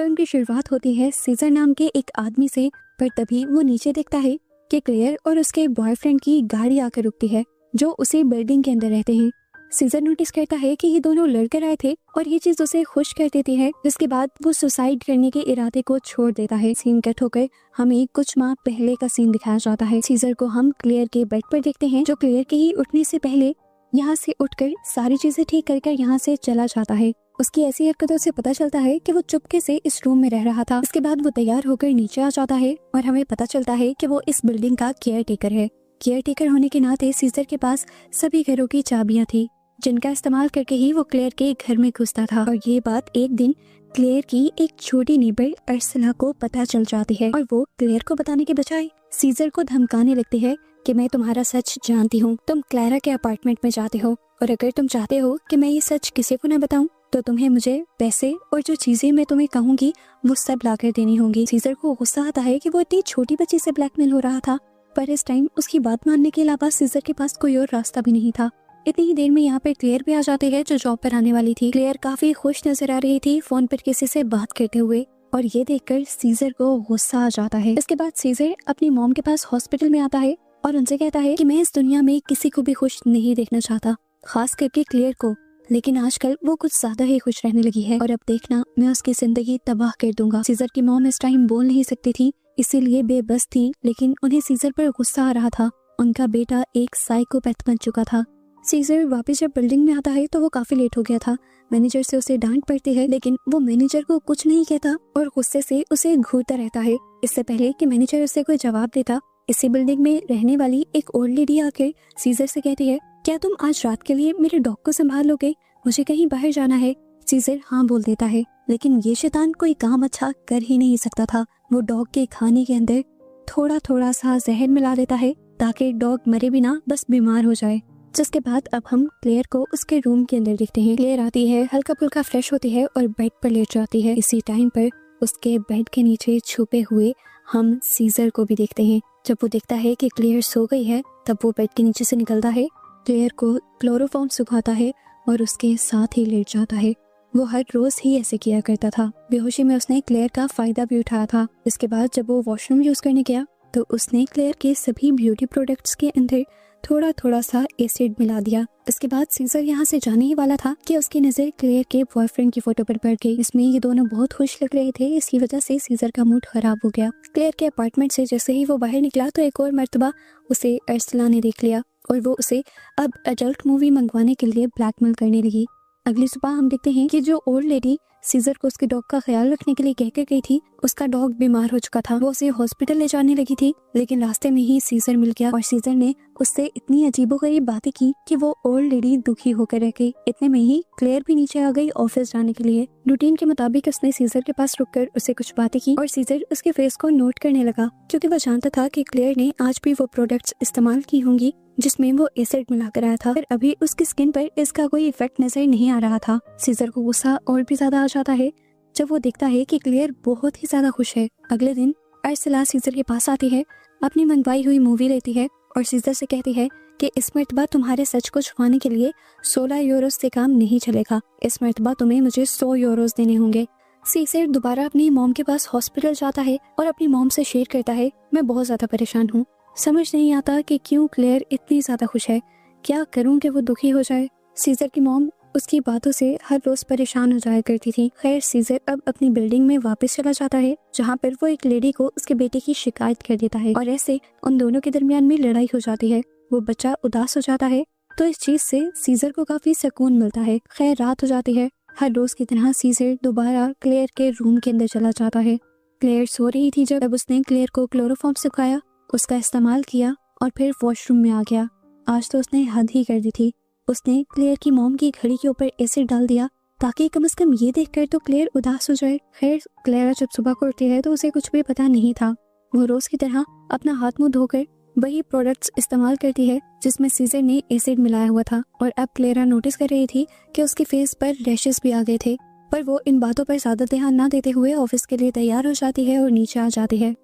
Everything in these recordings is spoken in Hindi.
फिल्म की शुरुआत होती है सीजर नाम के एक आदमी से, पर तभी वो नीचे देखता है कि क्लेयर और उसके बॉयफ्रेंड की गाड़ी आकर रुकती है जो उसी बिल्डिंग के अंदर रहते हैं। सीजर नोटिस करता है कि ये दोनों लड़कर आए थे और ये चीज उसे खुश कर देती है, जिसके बाद वो सुसाइड करने के इरादे को छोड़ देता है। सीन कट होकर हमें कुछ माह पहले का सीन दिखाया जाता है। सीजर को हम क्लेयर के बेड पर देखते हैं जो क्लेयर के ही उठने से पहले यहाँ से उठकर सारी चीजें ठीक कर यहाँ से चला जाता है। उसकी ऐसी हरकतों से पता चलता है कि वो चुपके से इस रूम में रह रहा था। इसके बाद वो तैयार होकर नीचे आ जाता है और हमें पता चलता है कि वो इस बिल्डिंग का केयर टेकर है। केयर टेकर होने के नाते सीजर के पास सभी घरों की चाबियां थी, जिनका इस्तेमाल करके ही वो क्लेयर के घर में घुसता था। और ये बात एक दिन क्लेयर की एक छोटी नेबर अर्सला को पता चल जाती है और वो क्लेयर को बताने के बजाय सीजर को धमकाने लगती है कि मैं तुम्हारा सच जानती हूँ, तुम क्लैरा के अपार्टमेंट में जाते हो और अगर तुम चाहते हो कि मैं ये सच किसी को न बताऊं तो तुम्हें मुझे पैसे और जो चीजें मैं तुम्हें कहूंगी वो सब लाकर देनी होंगी। सीजर को गुस्सा आता है कि वो इतनी छोटी बच्ची से ब्लैकमेल हो रहा था, पर इस टाइम उसकी बात मानने के अलावा सीजर के पास कोई और रास्ता भी नहीं था। इतनी ही देर में यहाँ पर क्लेयर भी आ जाती है जो जॉब पर आने वाली थी। क्लेयर काफी खुश नजर आ रही थी फोन पर किसी से बात करते हुए और ये देखकर सीजर को गुस्सा आ जाता है। इसके बाद सीजर अपनी मॉम के पास हॉस्पिटल में आता है और उनसे कहता है कि मैं इस दुनिया में किसी को भी खुश नहीं देखना चाहता, खास करके क्लेयर को, लेकिन आजकल वो कुछ ज्यादा ही खुश रहने लगी है और अब देखना मैं उसकी जिंदगी तबाह कर दूंगा। सीजर की मॉम इस टाइम बोल नहीं सकती थी, इसीलिए बेबस थी, लेकिन उन्हें सीजर पर गुस्सा आ रहा था। उनका बेटा एक साइकोपैथ बन चुका था। सीजर वापस जब बिल्डिंग में आता है तो वो काफी लेट हो गया था। मैनेजर से उसे डांट पड़ती है, लेकिन वो मैनेजर को कुछ नहीं कहता और गुस्से से उसे घूरता रहता है। इससे पहले कि मैनेजर उसे कोई जवाब देता, इसी बिल्डिंग में रहने वाली एक ओल्ड लेडी आकर सीजर से कहती है, क्या तुम आज रात के लिए मेरे डॉग को संभाल लोगे? मुझे कहीं बाहर जाना है। सीजर हाँ बोल देता है, लेकिन ये शैतान कोई काम अच्छा कर ही नहीं सकता था। वो डॉग के खाने के अंदर थोड़ा थोड़ा सा जहर मिला देता है ताकि डॉग मरे बिना बस बीमार हो जाए। जिसके बाद अब हम क्लेयर को उसके रूम के अंदर देखते हैं। क्लेयर आती है, हल्का फुल्का फ्रेश होती है और बेड पर लेट जाती है। इसी टाइम पर उसके बेड के नीचे छुपे हुए हम सीजर को भी देखते हैं। जब वो देखता है कि क्लेयर सो गई है तब वो बेड के नीचे से निकलता है, क्लेयर को क्लोरोफॉर्म सुखाता है और उसके साथ ही लेट जाता है। वो हर रोज ही ऐसे किया करता था। बेहोशी में उसने क्लेयर का फायदा भी उठाया था। इसके बाद जब वो वॉशरूम यूज करने गया तो उसने क्लेयर के सभी ब्यूटी प्रोडक्ट्स के अंदर थोड़ा थोड़ा सा एसिड मिला दिया। इसके बाद सीजर यहाँ से जाने ही वाला था कि उसकी नजर क्लेयर के बॉयफ्रेंड की फोटो पर पड़ गई। इसमें ये दोनों बहुत खुश लग रहे थे, इसकी वजह से सीजर का मूड खराब हो गया। क्लेयर के अपार्टमेंट से जैसे ही वो बाहर निकला तो एक और मर्तबा उसे अर्सला ने देख लिया और वो उसे अब एडल्ट मूवी मंगवाने के लिए ब्लैकमेल करने लगी। अगली सुबह हम देखते हैं कि जो ओल्ड लेडी सीजर को उसके डॉग का ख्याल रखने के लिए कहकर गई थी, उसका डॉग बीमार हो चुका था। वो उसे हॉस्पिटल ले जाने लगी थी, लेकिन रास्ते में ही सीजर मिल गया और सीजर ने उससे इतनी अजीबोगरीब बातें की कि वो ओल्ड लेडी दुखी होकर रह गई। इतने में ही क्लेयर भी नीचे आ गई ऑफिस जाने के लिए। रूटीन के मुताबिक उसने सीजर के पास रुककर उसे कुछ बातें की और सीजर उसके फेस को नोट करने लगा, क्योंकि वो जानता था कि क्लेयर ने आज भी वो प्रोडक्ट्स इस्तेमाल की होंगी जिसमें वो एसिड मिलाकर आया था, पर अभी उसकी स्किन पर इसका कोई इफेक्ट नजर नहीं आ रहा था। सीजर को गुस्सा और भी ज्यादा आ जाता है जब वो देखता है कि क्लेयर बहुत ही ज्यादा खुश है। अगले दिन अर्सला सीजर के पास आती है, अपनी मंगवाई हुई मूवी लेती है और सीजर से कहती है कि इस मर्तबा तुम्हारे सच को छुपाने के लिए 16 यूरोस से काम नहीं चलेगा। इस मर्तबा तुम्हें मुझे 100 यूरोस देने होंगे। सीजर दोबारा अपनी मॉम के पास हॉस्पिटल जाता है और अपनी मॉम से शेयर करता है, मैं बहुत ज्यादा परेशान हूँ, समझ नहीं आता कि क्यों क्लेयर इतनी ज्यादा खुश है, क्या करूं कि वो दुखी हो जाए। सीजर की मॉम उसकी बातों से हर रोज परेशान हो जाया करती थी। खैर सीजर अब अपनी बिल्डिंग में वापस चला जाता है, जहाँ पर वो एक लेडी को उसके बेटे की शिकायत कर देता है और ऐसे उन दोनों के दरमियान में लड़ाई हो जाती है। वो बच्चा उदास हो जाता है तो इस चीज से सीजर को काफी सुकून मिलता है। खैर रात हो जाती है। हर रोज की तरह सीजर दोबारा क्लेयर के रूम के अंदर चला जाता है। क्लेयर सो रही थी जब उसने क्लेयर को क्लोरोफॉर्म सुखाया, उसका इस्तेमाल किया और फिर वॉशरूम में आ गया। आज तो उसने हद ही कर दी थी। उसने क्लेयर की मॉम की घड़ी के ऊपर एसिड डाल दिया ताकि कम से कम ये देखकर तो क्लेयर उदास हो जाए। खैर क्लेयर जब सुबह को उठती है तो उसे कुछ भी पता नहीं था। वो रोज की तरह अपना हाथ मुंह धोकर वही प्रोडक्ट्स इस्तेमाल करती है जिसमें सीजर ने एसिड मिलाया हुआ था और अब क्लेरा नोटिस कर रही थी कि उसके फेस पर रैशेस भी आ गए थे, पर वो इन बातों पर ज्यादा ध्यान न देते हुए ऑफिस के लिए तैयार हो जाती है और नीचे आ जाती है।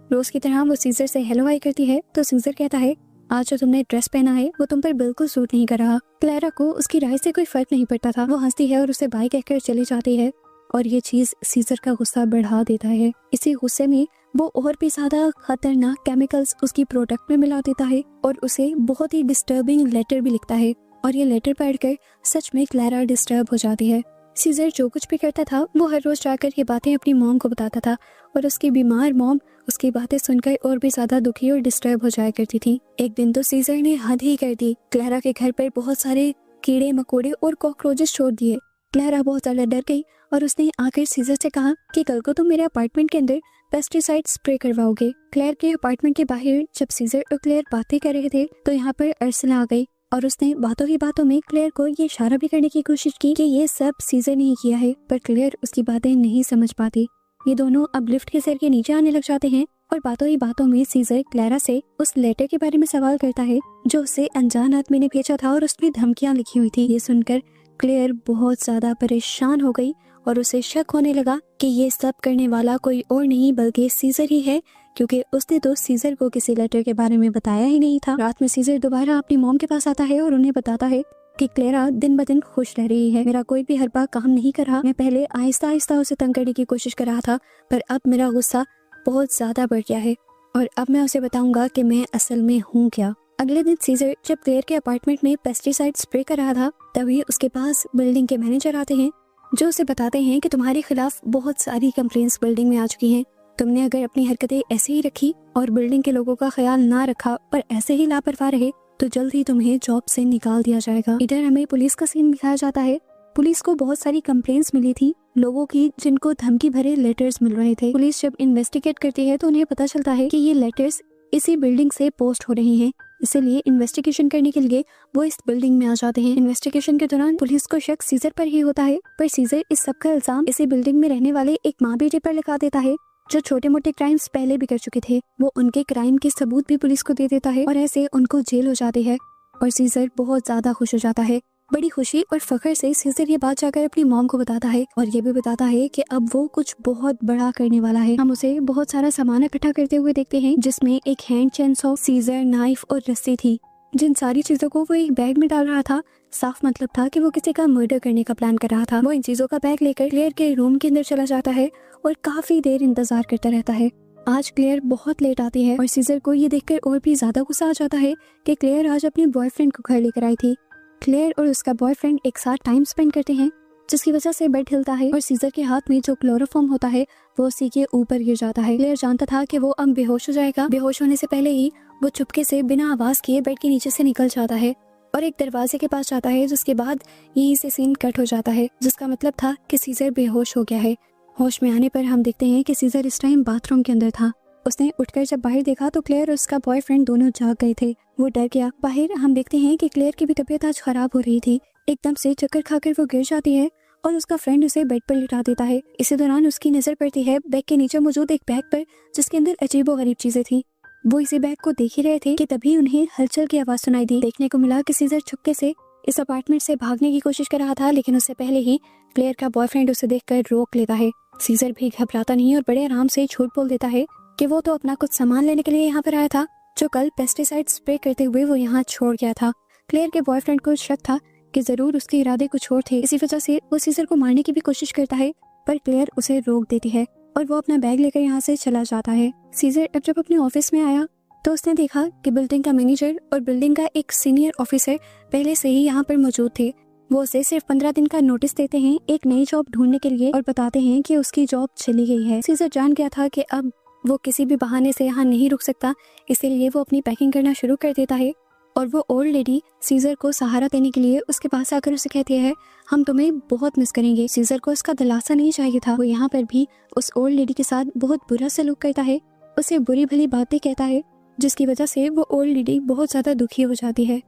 रोज की तरह वो सीजर से हेलो हाय करती है तो सीजर कहता है, आज जो तुमने ड्रेस पहना है वो तुम पर बिल्कुल सूट नहीं कर रहा। क्लेरा को उसकी राय से कोई फर्क नहीं पड़ता था। वो हंसती है और उसे बाय कहकर चली जाती है और ये चीज सीजर का गुस्सा बढ़ा देता है। इसी गुस्से में वो और भी ज्यादा खतरनाक केमिकल्स उसकी प्रोडक्ट में मिला देता है और उसे बहुत ही डिस्टर्बिंग लेटर भी लिखता है। और ये लेटर पढ़कर सच में क्लैरा डिस्टर्ब हो जाती है। सीजर जो कुछ भी करता था वो हर रोज जाकर ये बातें अपनी मॉम को बताता था और उसकी बीमार मॉम उसकी बातें सुनकर और भी ज्यादा दुखी और डिस्टर्ब हो जाया करती थी। एक दिन तो सीजर ने हद ही कर दी। क्लैरा के घर पर बहुत सारे कीड़े मकोड़े और कॉकरोचेस छोड़ दिए। क्लैरा बहुत ज्यादा डर गई और उसने आकर सीजर से कहा कि कल को तुम मेरे अपार्टमेंट के अंदर पेस्टिसाइड स्प्रे करवाओगे। क्लेयर के अपार्टमेंट के बाहर जब सीजर और क्लेयर बातें कर रहे थे तो यहाँ पर अर्सला आ गई और उसने बातों ही बातों में क्लेयर को ये इशारा भी करने की कोशिश की कि ये सब सीजर ने ही किया है, पर क्लेयर उसकी बातें नहीं समझ पाती। ये दोनों अब लिफ्ट के सर के नीचे आने लग जाते हैं और बातों ही बातों में सीजर क्लैरा से उस लेटर के बारे में सवाल करता है जो उसे अनजान आदमी ने भेजा था और उसमें धमकियां लिखी हुई थी। ये सुनकर क्लेयर बहुत ज्यादा परेशान हो गई और उसे शक होने लगा कि ये सब करने वाला कोई और नहीं बल्कि सीजर ही है, क्योंकि उसने तो सीजर को किसी लेटर के बारे में बताया ही नहीं था। रात में सीजर दोबारा अपनी मॉम के पास आता है और उन्हें बताता है कि क्लेरा दिन ब दिन खुश रह रही है। मेरा कोई भी हरबा काम नहीं कर रहा। मैं पहले आहिस्ता आहिस्ता उसे तंग करने की कोशिश कर रहा था, पर अब मेरा गुस्सा बहुत ज्यादा बढ़ गया है और अब मैं उसे बताऊंगा कि मैं असल में हूँ क्या। अगले दिन सीजर जब क्लेयर के अपार्टमेंट में पेस्टिसाइड स्प्रे कर रहा था तभी उसके पास बिल्डिंग के मैनेजर आते हैं जो उसे बताते हैं कि तुम्हारे खिलाफ बहुत सारी कंप्लेंट्स बिल्डिंग में आ चुकी हैं। तुमने अगर अपनी हरकतें ऐसे ही रखी और बिल्डिंग के लोगों का ख्याल ना रखा और ऐसे ही लापरवाह रहे तो जल्द ही तुम्हें जॉब से निकाल दिया जाएगा। इधर हमें पुलिस का सीन दिखाया जाता है। पुलिस को बहुत सारी कंप्लेंट्स मिली थी लोगों की जिनको धमकी भरे लेटर्स मिल रहे थे। पुलिस जब इन्वेस्टिगेट करती है तो उन्हें पता चलता है कि ये लेटर्स इसी बिल्डिंग से पोस्ट हो रही हैं, इसलिए इन्वेस्टिगेशन करने के लिए वो इस बिल्डिंग में आ जाते हैं। इन्वेस्टिगेशन के दौरान पुलिस को शक सीजर पर ही होता है, पर सीजर इस सब का इल्जाम इसी बिल्डिंग में रहने वाले एक माँ बेटे पर लगा देता है जो छोटे मोटे क्राइम्स पहले भी कर चुके थे। वो उनके क्राइम के सबूत भी पुलिस को दे देता है और ऐसे उनको जेल हो जाती है और सीजर बहुत ज्यादा खुश हो जाता है। बड़ी खुशी और फख्र से सीजर ये बात जाकर अपनी मॉम को बताता है और ये भी बताता है कि अब वो कुछ बहुत बड़ा करने वाला है। हम उसे बहुत सारा सामान इकट्ठा करते हुए देखते हैं जिसमें एक हैंड चेनसॉ, सीजर, नाइफ और रस्सी थी। जिन सारी चीजों को वो एक बैग में डाल रहा था साफ मतलब था कि वो किसी का मर्डर करने का प्लान कर रहा था। वो इन चीजों का बैग लेकर क्लेयर के रूम के अंदर चला जाता है और काफी देर इंतजार करता रहता है। आज क्लेयर बहुत लेट आती है और सीजर को ये देखकर और भी ज्यादा गुस्सा आ जाता है कि क्लेयर आज अपने बॉयफ्रेंड को घर लेकर आई थी। क्लेयर और उसका बॉयफ्रेंड एक साथ टाइम स्पेंड करते हैं जिसकी वजह से बेड हिलता है और सीजर के हाथ में जो क्लोरोफॉर्म होता है वो उसी के ऊपर गिर जाता है। क्लेयर जानता था कि वो अब बेहोश हो जाएगा। बेहोश होने से पहले ही वो चुपके से बिना आवाज किए बेड के नीचे से निकल जाता है और एक दरवाजे के पास जाता है, जिसके बाद यहीं से सीन कट हो जाता है, जिसका मतलब था कि सीजर बेहोश हो गया है। होश में आने पर हम देखते हैं कि सीजर इस टाइम बाथरूम के अंदर था। उसने उठकर जब बाहर देखा तो क्लेयर और उसका बॉयफ्रेंड दोनों जाग गए थे। वो डर गया। बाहर हम देखते हैं कि क्लेयर की भी तबीयत आज खराब हो रही थी। एकदम से चक्कर खाकर वो गिर जाती है और उसका फ्रेंड उसे बेड पर लिटा देता है। इसी दौरान उसकी नजर पड़ती है बैग के नीचे मौजूद एक बैग पर जिसके अंदर अजीबोगरीब चीजें थी। वो इसी बैग को देख ही रहे थे कि तभी उन्हें हलचल की आवाज सुनाई दी। देखने को मिला कि सीजर छुपके से इस अपार्टमेंट से भागने की कोशिश कर रहा था, लेकिन उससे पहले ही क्लेयर का बॉयफ्रेंड उसे देखकर रोक लेता है। सीजर भी घबराता नहीं और बड़े आराम से झूठ बोल देता है कि वो तो अपना कुछ सामान लेने के लिए यहाँ पर आया था जो कल पेस्टिसाइड स्प्रे करते हुए वो यहाँ छोड़ गया था। क्लेयर के बॉयफ्रेंड को शक था कि जरूर उसके इरादे कुछ और थे, इसी वजह से वो सीजर को मारने की भी कोशिश करता है, पर क्लेयर उसे रोक देती है और वो अपना बैग लेकर यहाँ से चला जाता है। सीजर अब जब अपने ऑफिस में आया तो उसने देखा कि बिल्डिंग का मैनेजर और बिल्डिंग का एक सीनियर ऑफिसर पहले से ही यहाँ पर मौजूद थे। वो उसे सिर्फ 15 दिन का नोटिस देते हैं एक नई जॉब ढूंढने के लिए और बताते हैं कि उसकी जॉब चली गई है। सीजर जान गया था कि अब वो किसी भी बहाने से यहाँ नहीं रुक सकता, इसीलिए वो अपनी पैकिंग करना शुरू कर देता है और वो ओल्ड लेडी सीजर को सहारा देने के लिए उसके पास आकर उसे कहती है, हम तुम्हें बहुत मिस करेंगे। सीजर को उसका दिलासा नहीं चाहिए था। वो यहाँ पर भी उस ओल्ड लेडी के साथ बहुत बुरा सलूक करता है, उसे बुरी भली बातें कहता है, जिसकी वजह से वो ओल्ड लेडी बहुत ज्यादा दुखी हो जाती है।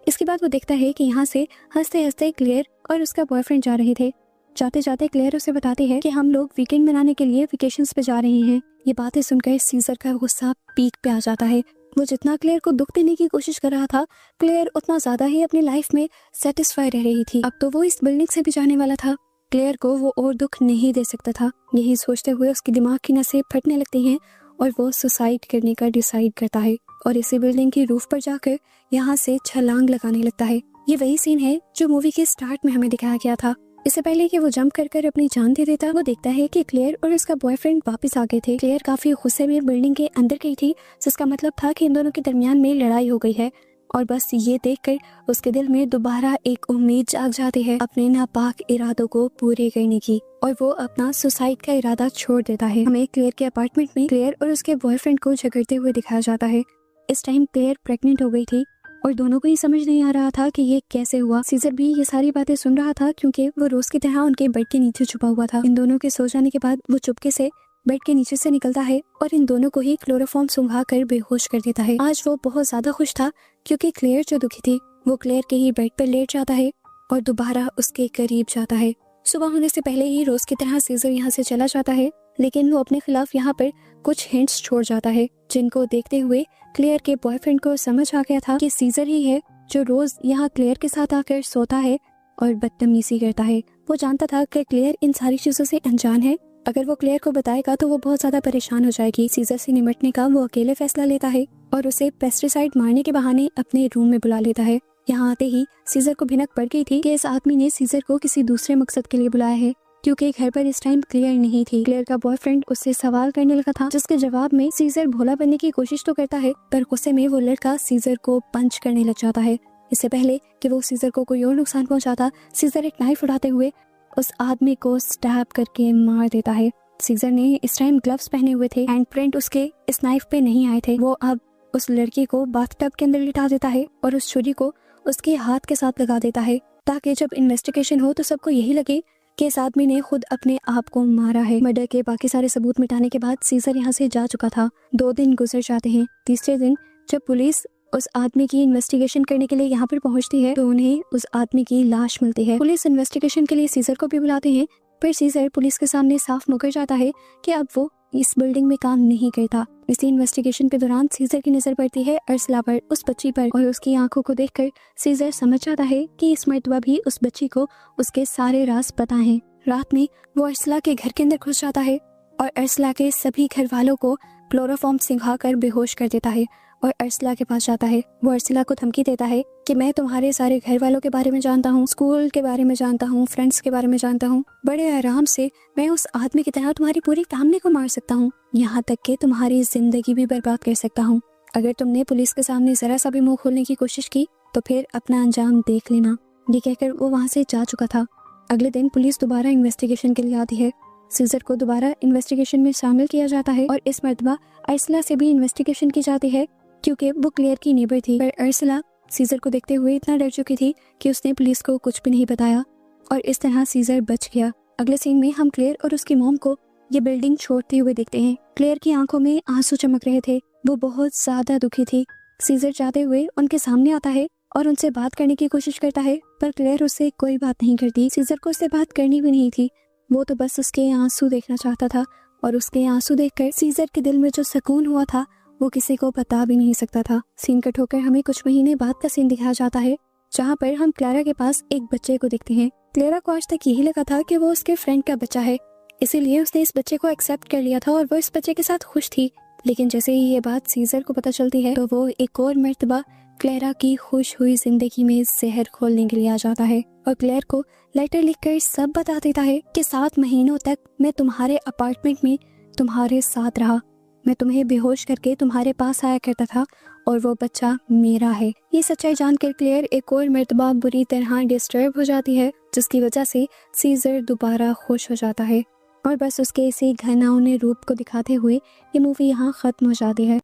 इसके बाद वो देखता है कि यहाँ से हंसते हंसते क्लेयर और उसका बॉयफ्रेंड जा रहे थे। जाते जाते क्लेयर उसे बताती है कि हम लोग वीकेंड मनाने के लिए वेकेशंस पे जा रहे हैं। ये बातें सुनकर सीजर का गुस्सा पीक पे आ जाता है। वो जितना क्लेयर को दुख देने की कोशिश कर रहा था, क्लेयर उतना ज्यादा ही अपनी लाइफ में सेटिस्फाई रह रही थी। अब तो वो इस बिल्डिंग से भी जाने वाला था। क्लेयर को वो और दुख नहीं दे सकता था। यही सोचते हुए उसके दिमाग की नसें फटने लगती हैं और वो सुसाइड करने का डिसाइड करता है और इसी बिल्डिंग की रूफ पर जाकर यहाँ से छलांग लगाने लगता है। ये वही सीन है जो मूवी के स्टार्ट में हमें दिखाया गया था। इससे पहले कि वो जंप कर अपनी जान दे देता, वो देखता है कि क्लेयर और उसका बॉयफ्रेंड वापस आ गए थे। क्लेयर काफी गुस्से में बिल्डिंग के अंदर गई थी, जिसका मतलब था कि इन दोनों के दरमियान में लड़ाई हो गई है। और बस ये देखकर उसके दिल में दोबारा एक उम्मीद जाग जाती है अपने नापाक इरादों को पूरे करने की, और वो अपना सुसाइड का इरादा छोड़ देता है। हमें क्लेयर के अपार्टमेंट में क्लेयर और उसके बॉयफ्रेंड को झगड़ते हुए दिखाया जाता है। इस टाइम क्लेयर प्रेग्नेंट हो गई थी और दोनों को ही समझ नहीं आ रहा था कि ये कैसे हुआ। सीजर भी ये सारी बातें सुन रहा था क्योंकि वो रोज की तरह उनके बेड के नीचे छुपा हुआ था। इन दोनों के सो जाने के बाद वो चुपके से बेड के नीचे से निकलता है और इन दोनों को ही क्लोरोफॉर्म सुंघा कर बेहोश कर देता है। आज वो बहुत ज्यादा खुश था क्योंकि क्लेयर जो दुखी थी वो क्लेयर के ही बेड पर लेट जाता है और दोबारा उसके करीब जाता है। सुबह होने से पहले ही रोज की तरह सीजर यहाँ से चला जाता है, लेकिन वो अपने खिलाफ यहाँ पर कुछ हिंट्स छोड़ जाता है, जिनको देखते हुए क्लेयर के बॉयफ्रेंड को समझ आ गया था कि सीजर ही है जो रोज यहाँ क्लेयर के साथ आकर सोता है और बदतमीजी करता है। वो जानता था कि क्लेयर इन सारी चीजों से अनजान है। अगर वो क्लेयर को बताएगा तो वो बहुत ज्यादा परेशान हो जाएगी। सीजर से निपटने का वो अकेले फैसला लेता है और उसे पेस्टिसाइड मारने के बहाने अपने रूम में बुला लेता है। यहाँ आते ही सीजर को भिनक पड़ गई थी कि इस आदमी ने सीजर को किसी दूसरे मकसद के लिए बुलाया है, क्योंकि घर पर इस टाइम क्लेयर नहीं थी। क्लेयर का बॉयफ्रेंड उससे सवाल करने लगा था, जिसके जवाब में सीजर भोला बनने की कोशिश तो करता है, पर गुस्से में वो लड़का सीजर को पंच करने लग जाता है। इससे पहले कि वो सीजर को कोई और नुकसान पहुंचाता, सीजर एक नाइफ उठाते हुए उस आदमी को स्टैब करके मार देता है। सीजर ने इस टाइम ग्लव्स पहने हुए थे, हैंड प्रिंट उसके इस नाइफ पे नहीं आए थे। वो अब उस लड़की को बाथटब के अंदर लिटा देता है और उस छुरी को उसके हाथ के साथ लगा देता है, ताकि जब इन्वेस्टिगेशन हो तो सबको यही लगे कि इस आदमी ने खुद अपने आप को मारा है। मर्डर के बाकी सारे सबूत मिटाने के बाद सीजर यहाँ से जा चुका था। 2 दिन गुजर जाते हैं। तीसरे दिन जब पुलिस उस आदमी की इन्वेस्टिगेशन करने के लिए यहाँ पर पहुँचती है तो उन्हें उस आदमी की लाश मिलती है। पुलिस इन्वेस्टिगेशन के लिए सीजर को भी बुलाते हैं, पर सीजर पुलिस के सामने साफ मुकर जाता है कि अब वो इस बिल्डिंग में काम नहीं करता। इसी इन्वेस्टिगेशन के दौरान सीजर की नजर पड़ती है अर्सला पर, उस बच्ची पर, और उसकी आंखों को देखकर सीजर समझ जाता है कि इस मर्तबा भी उस बच्ची को उसके सारे राज पता हैं। रात में वो अर्सला के घर के अंदर घुस जाता है और अर्सला के सभी घर वालों को क्लोरोफॉर्म सिंघा कर बेहोश कर देता है और अर्सला के पास जाता है। वो अर्सला को धमकी देता है कि मैं तुम्हारे सारे घर वालों के बारे में जानता हूँ, स्कूल के बारे में जानता हूँ, फ्रेंड्स के बारे में जानता हूँ। बड़े आराम से मैं उस आदमी की तरह तुम्हारी पूरी फैमिली को मार सकता हूँ, यहाँ तक कि तुम्हारी जिंदगी भी बर्बाद कर सकता हूँ। अगर तुमने पुलिस के सामने जरा सा भी मुंह खोलने की कोशिश की तो फिर अपना अंजाम देख लेना। ये कहकर वो वहाँ से जा चुका था। अगले दिन पुलिस दोबारा इन्वेस्टिगेशन के लिए आती है। सीजर को दोबारा इन्वेस्टिगेशन में शामिल किया जाता है और इस मर्तबा अर्सला से भी इन्वेस्टिगेशन की जाती है, क्योंकि वो क्लेयर की नेबर थी। पर अर्सला सीजर को देखते हुए इतना डर चुकी थी कि उसने पुलिस को कुछ भी नहीं बताया और इस तरह सीजर बच गया। अगले सीन में हम क्लेयर और उसकी मॉम को ये बिल्डिंग छोड़ते हुए देखते हैं। क्लेयर की आंखों में आंसू चमक रहे थे, वो बहुत ज्यादा दुखी थी। सीजर जाते हुए उनके सामने आता है और उनसे बात करने की कोशिश करता है, पर क्लेयर उससे कोई बात नहीं करती। सीजर को उससे बात करनी भी नहीं थी, वो तो बस उसके आंसू देखना चाहता था और उसके आंसू देखकर सीजर के दिल में जो सुकून हुआ था वो किसी को बता भी नहीं सकता था। सीन कट होकर हमें कुछ महीने बाद का सीन दिखाया जाता है, जहाँ पर हम क्लारा के पास एक बच्चे को देखते हैं। क्लारा को आज तक यही लगा था कि वो उसके फ्रेंड का बच्चा है, इसीलिए उसने इस बच्चे को एक्सेप्ट कर लिया था और वो इस बच्चे के साथ खुश थी। लेकिन जैसे ही ये बात सीजर को पता चलती है तो वो एक और मर्तबा क्लारा की खुश हुई जिंदगी में जहर खोलने के लिए आ जाता है और क्लेयर को लेटर लिखकर सब बता देता है कि 7 महीनों तक मैं तुम्हारे अपार्टमेंट में तुम्हारे साथ रहा, मैं तुम्हें बेहोश करके तुम्हारे पास आया करता था और वो बच्चा मेरा है। ये सच्चाई जानकर क्लेयर एक और मर्तबा बुरी तरह डिस्टर्ब हो जाती है, जिसकी वजह से सीजर दोबारा खुश हो जाता है और बस उसके इसी घनाउने रूप को दिखाते हुए ये मूवी यहाँ खत्म हो जाती है।